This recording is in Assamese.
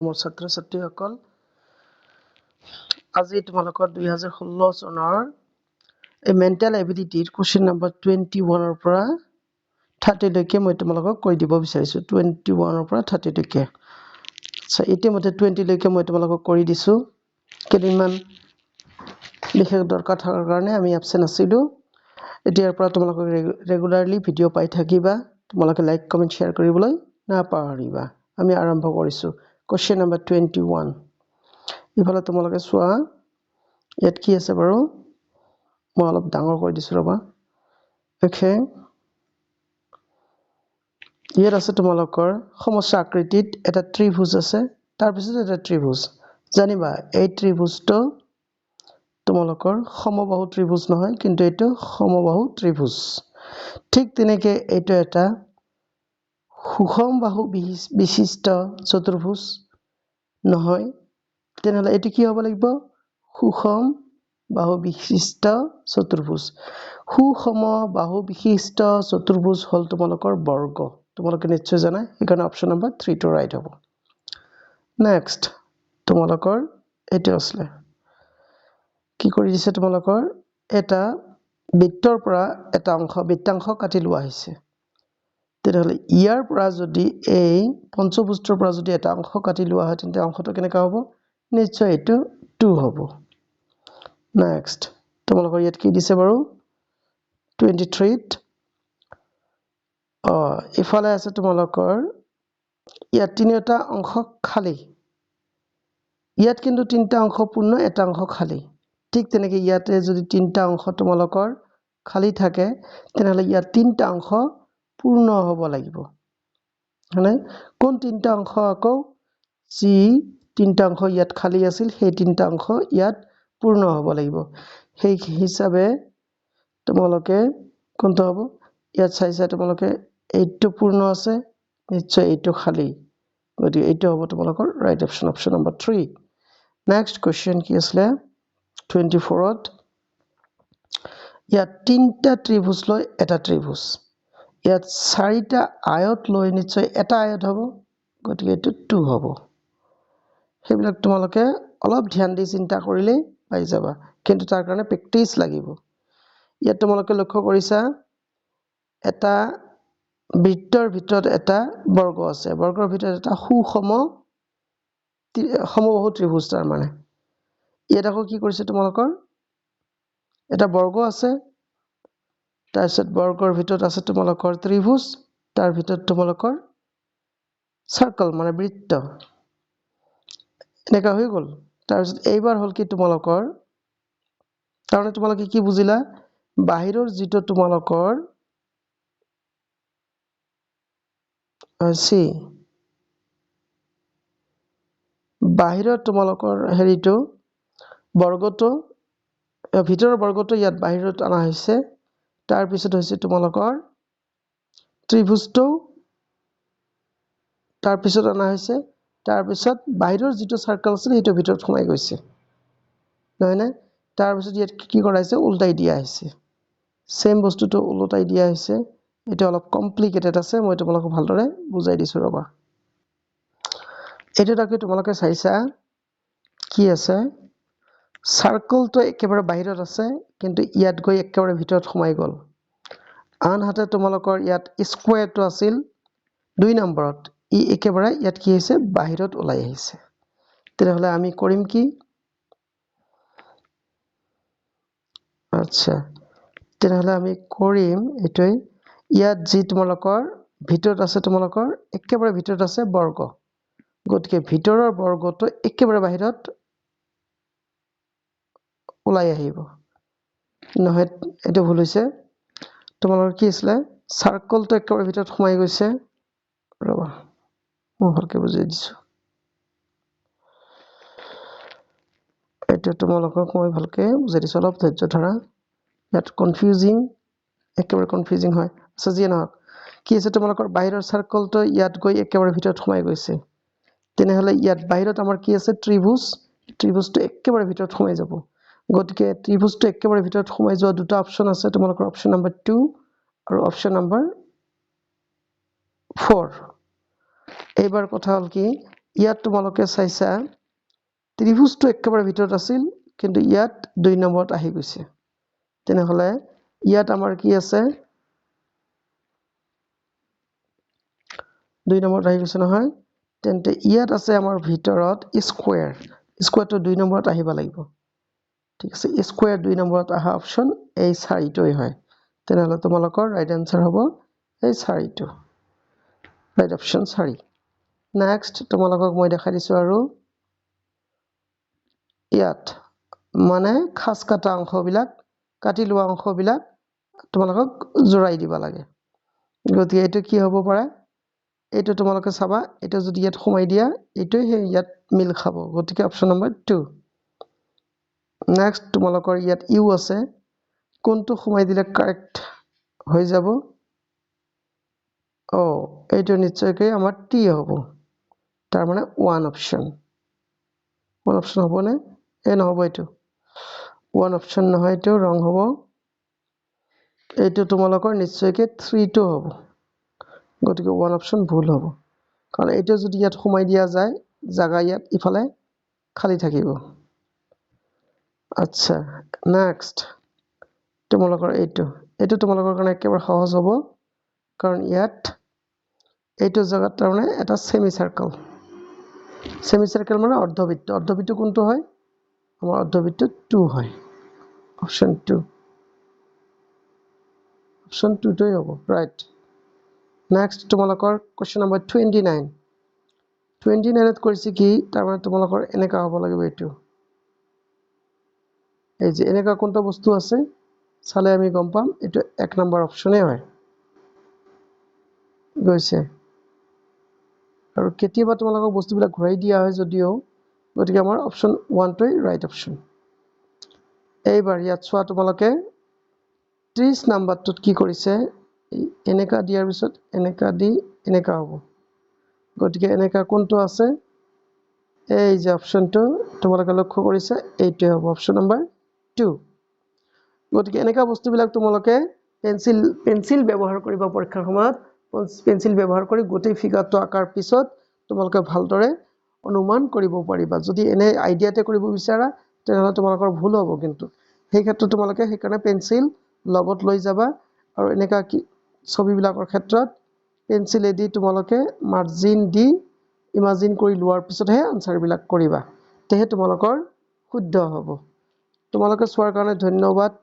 মোৰ ছাত্ৰ ছাত্ৰীসকল আজি তোমালোকৰ 2016 চনৰ এই মেণ্টেল এবিলিটিৰ কোৱেশ্চন নম্বৰ 21 ৰ পৰা 30 লৈকে মই তোমালোকক কৈ দিব বিচাৰিছো 21 ৰ পৰা 30 লৈকে আচ্ছা ইতিমধ্যে 20 লৈকে মই তোমালোকক কৰি দিছো কেইদিনমান বিশেষ দৰকাৰ থকাৰ কাৰণে আমি এবসেন্ট আছিলো এতিয়াৰ পৰা তোমালোকক ৰেগুলাৰলি ভিডিঅ' পাই থাকিবা তোমালোকে লাইক কমেন্ট শেয়াৰ কৰিবলৈ নাপাহৰিবা আমি আৰম্ভ কৰিছো কোৱেশ্চন নম্বৰ 21 ইফালে তোমালোকে চোৱা ইয়াত কি আছে বাৰু মই অলপ ডাঙৰ কৰি দিছো ৰবা ওকে ইয়াত আছে তোমালোকৰ সমস্যা আকৃতিত এটা ত্ৰিভুজ আছে তাৰ পিছত এটা ত্ৰিভুজ জানিবা এই ত্ৰিভুজটো তোমালোকৰ সমবাহু ত্ৰিভুজ নহয় কিন্তু এটো সমবাহু ত্ৰিভুজ ঠিক তেনেকৈ এটো এটা সুষম বাহু বিশিষ্ট চতুৰ্ভুজ নহয় তেনেহলে এটো কি হ'ব লাগিব সুষম বাহু বিশিষ্ট চতুৰ্ভুজ সুষম বাহু বিশিষ্ট চতুৰ্ভুজ হল তোমালোকৰ বৰ্গ তোমালোকে নিশ্চয় জানা এখানে অপচন নম্বৰ 3 টো ৰাইট হ'ব নেক্সট তোমালোকৰ এটো আসলে কি কৰি দিছে তোমালোকৰ এটা বৃত্তৰ পৰা এটা অংশ বৃত্তাংশ কাটি লোৱা হৈছে তেতিয়াহলে ইয়াৰ পৰা যদি এই পঞ্চভুজৰ পৰা যদি এটা অংশ কাটি লোৱা হয় তেন্তে অংশটো কেনেকা হ'ব নিশ্চয় এটো 2 হ'ব নেক্সট তোমালোকৰ ইয়াত কি দিছে বাৰু 23 ত ইফালে আছে তোমালোকৰ ইয়াত তিনিটা অংশ খালি ইয়াত কিন্তু তিনটা অংশ পূৰ্ণ এটা অংশ খালি ঠিক তেনেকৈ ইয়াতে যদি তিনটা অংশ তোমালোকৰ খালি থাকে তেনেহলে ইয়াত তিনটা অংশ পূৰ্ণ হ'ব লাগিব মানে কোন তিনটা অংশ আকৌ যি তিনটা অংশ ইয়াত খালি আছিল সেই তিনটা অংশ ইয়াত পূৰ্ণ হ'ব লাগিব সেই হিচাপে তোমালোকে কোনটো হ'ব ইয়াত চাইছা তোমালোকে এইটো পূৰ্ণ আছে নিশ্চয় এইটো খালি গতি এইটো হ'ব তোমালোকৰ right option option number 3 next question কি আছে 24 ত ইয়াত তিনটা ত্ৰিভুজ লৈ এটা ত্ৰিভুজ ইয়াত চাৰিটা আয়ত লৈ নিশ্চয় এটা আয়ত হ'ব গতি এইটো 2 হ'ব সেইবিলাক তোমালোকে অলপ ধ্যান দি চিন্তা কৰিলে পাই যাবা কিন্তু তাৰ কাৰণে প্ৰেক্টিস লাগিব ইয়াত তোমালোকে লক্ষ্য কৰিছা এটা বৃত্তৰ ভিতৰত এটা বৰ্গ আছে বৰ্গৰ ভিতৰত এটা সুষম সমবাহু ত্ৰিভুজ তাৰ মানে ইয়াত আকৌ কি কৰিছে তোমালোকৰ এটা বৰ্গ আছে তাৰ পিছত বৰ্গৰ ভিতৰত আছে তোমালোকৰ ত্ৰিভুজ তাৰ ভিতৰত তোমালোকৰ সাৰ্কেল মানে বৃত্ত এনেকা হৈ গল তাৰ পিছত এইবাৰ হল কি তোমালোকৰ তাৰমানে তোমালোকে কি বুজিলা বাহিৰৰ যিটো তোমালোকৰ সি বাহিৰৰ তোমালোকৰ হেৰিটো বৰ্গটো ভিতৰৰ বৰ্গটো ইয়াত বাহিৰত আনা হৈছে তাৰ পিছত হৈছে তোমালোকৰ ত্ৰিভুজটো তাৰ পিছত আনা হৈছে তাৰ পিছত বাহিৰৰ যিটো সাৰ্কেল আছে সেইটো ভিতৰত সোমাই গৈছে নহয় না তাৰ পিছত ইয়াত কি কৰাইছে উল্টাই দিয়া হৈছে সেম বস্তুটো উল্টাই দিয়া হৈছে এটা অলপ কমপ্লিকেটেড আছে মই তোমালোকক ভালদৰে বুজাই দিছো ৰবা এটা তাকে তোমালোকে চাইছা কি আছে সাৰ্কেলটো একেবাৰে বাহিৰত আছে কিন্তু ইয়াত গৈ একেবাৰে ভিতৰত সোমাই গল আনহাতে তোমালোকৰ ইয়াত স্কয়াৰটো আছিল 2 নম্বৰত ই একেবাৰে ইয়াত কি হৈছে বাহিৰত ওলাই আহিছে তেতিয়াহলে আমি কৰিম কি আচ্ছা তেতিয়াহলে আমি কৰিম এটাই ইয়াত যি তোমালোকৰ ভিতৰত আছে তোমালোকৰ একেবাৰে ভিতৰত আছে বৰ্গ গতিকে ভিতৰৰ বৰ্গটো একেবাৰে বাহিৰত ওলাই আহিব নহয় এটা ভুল হৈছে তোমালোকৰ কি আছিল সাৰ্কেলটো একেবাৰে ভিতৰত সোমাই গৈছে ৰবা মই ভালকৈ বুজাই দিছো এটা তোমালোকক মই ভালকৈ বুজাই দিছো অলপ ধৈৰ্য ধৰা ইয়াত কনফিউজিং একেবাৰে কনফিউজিং হয় সজিয়ে নহক কি আছে তোমালোকৰ বাহিৰৰ সাৰ্কেলটো ইয়াত গৈ একেবাৰে ভিতৰত সোমাই গৈছে তেনেহলে ইয়াত বাহিৰত আমাৰ কি আছে ত্ৰিভুজটো একেবাৰে ভিতৰত সোমাই যাব গতিকে ত্ৰিভুজটো একেবাৰে ভিতৰত সোমাই যোৱা দুটা অপচন আছে তোমালোকৰ অপচন নম্বৰ 2 আৰু অপচন নম্বৰ 4 এইবাৰ কথা হল কি ইয়াত তোমালোকে চাইছা ত্ৰিভুজটো একেবাৰে ভিতৰত আছিল কিন্তু ইয়াত 2 নম্বৰত আহি গৈছে তেনেহলে ইয়াত আমাৰ কি আছে 2 নম্বৰত আহি গৈছে নহয় তেন্তে ইয়াত আছে আমাৰ ভিতৰত স্কয়াৰটো 2 নম্বৰত আহিব লাগিব ঠিক আছে স্কয়াৰ 2 নম্বৰত আহা অপচন এই 4টোই হয় তেনেহলে তোমালোকৰ ৰাইট আনসাৰ হ'ব এই 4টো ৰাইট অপচন 4 নেক্সট তোমালোকক মই দেখাই দিছো আৰু ইয়াত মানে খাস কাটা অংশবিলাক কাটি লোৱা অংশবিলাক তোমালোকক জোৰাই দিব লাগে গতি এটো কি হ'ব পাৰে এটো তোমালোকে চাবা এটা যদি ইয়াত সোমাই দিয়া এটোই হে ইয়াত মিল খাব গতিকে অপচন নম্বৰ 2 নেক্সট তোমালোকৰ ইয়াত ইউ আছে কোনটো সোমাই দিলে কাৰেক্ট হৈ যাব ও এটো নিশ্চয়কৈ আমাৰ টি হ'ব তাৰ মানে 1 অপচন হ'বনে এ নহব এটো 1 অপচন নহয় এটো ৰং হ'ব এটো তোমালোকৰ নিশ্চয়কৈ 3 টো হ'ব গতিকে 1 অপচন ভুল হ'ব কাৰণ এটো যদি ইয়াত সোমাই দিয়া যায় জাগা ইয়াত ইফালে খালি থাকিব আচ্ছা নেক্সট তোমালোকৰ এটো তোমালোকৰ কাৰণে একেবাৰে সহজ হ'ব কাৰণ ইয়াত এটো জাগাত তাৰমানে এটা সেমি সাৰ্কেল মানে অৰ্ধবৃত্ত কোনটো হয় আমাৰ অৰ্ধবৃত্ত 2 হয় অপচন 2 টোই হ'ব ৰাইট নেক্সট তোমালোকৰ কোৱেশ্চন নম্বৰ 29 ত কৰিছে কি তাৰমানে তোমালোকৰ এনেকা হ'ব লাগিব এটো এই যে এনেকা কোনটা বস্তু আছে চালে আমি গম পাম এটো 1 নম্বৰ অপচনে হয় গৈছে আৰু কেতিয়াবা তোমালোকক বস্তুবিলাক ঘূৰাই দিয়া হয় যদিও গতিকে আমাৰ অপচন 1 টোই ৰাইট অপচন এইবাৰ ইয়াত চোৱা তোমালোকে 30 নম্বৰটোত কি কৰিছে এনেকা দিয়াৰ পিছত এনেকা দি এনেকা হ'ব গতিকে এনেকা কোনটো আছে এই যে অপচনটো তোমালোকে লক্ষ্য কৰিছে এইটোই হ'ব অপচন নম্বৰ 2 গতিকে এনেকা বস্তুবিলাক তোমালোকে পেন্সিল ব্যৱহাৰ কৰিবা পৰীক্ষাৰ সময়ত পেন্সিল ব্যৱহাৰ কৰি গোটেই ফিগাৰটো আঁকাৰ পিছত তোমালোকে ভালদৰে অনুমান কৰিব পাৰিবা যদি এনে আইডিয়াতে কৰিব বিচাৰা তেনেহলে তোমালোকৰ ভুল হ'ব কিন্তু সেই ক্ষেত্ৰত তোমালোকে সেইকাৰণে পেন্সিল লগত লৈ যাবা আৰু এনেকা কি ছবিবিলাকৰ ক্ষেত্ৰত পেন্সিলেদি তোমালোকে মাৰ্জিন দি ইমাজিন কৰি লোৱাৰ পিছতহে আনসাৰবিলাক কৰিবা তেহে তোমালোকৰ শুদ্ধ হ'ব তোমালোকে চোৱাৰ কাৰণে ধন্যবাদ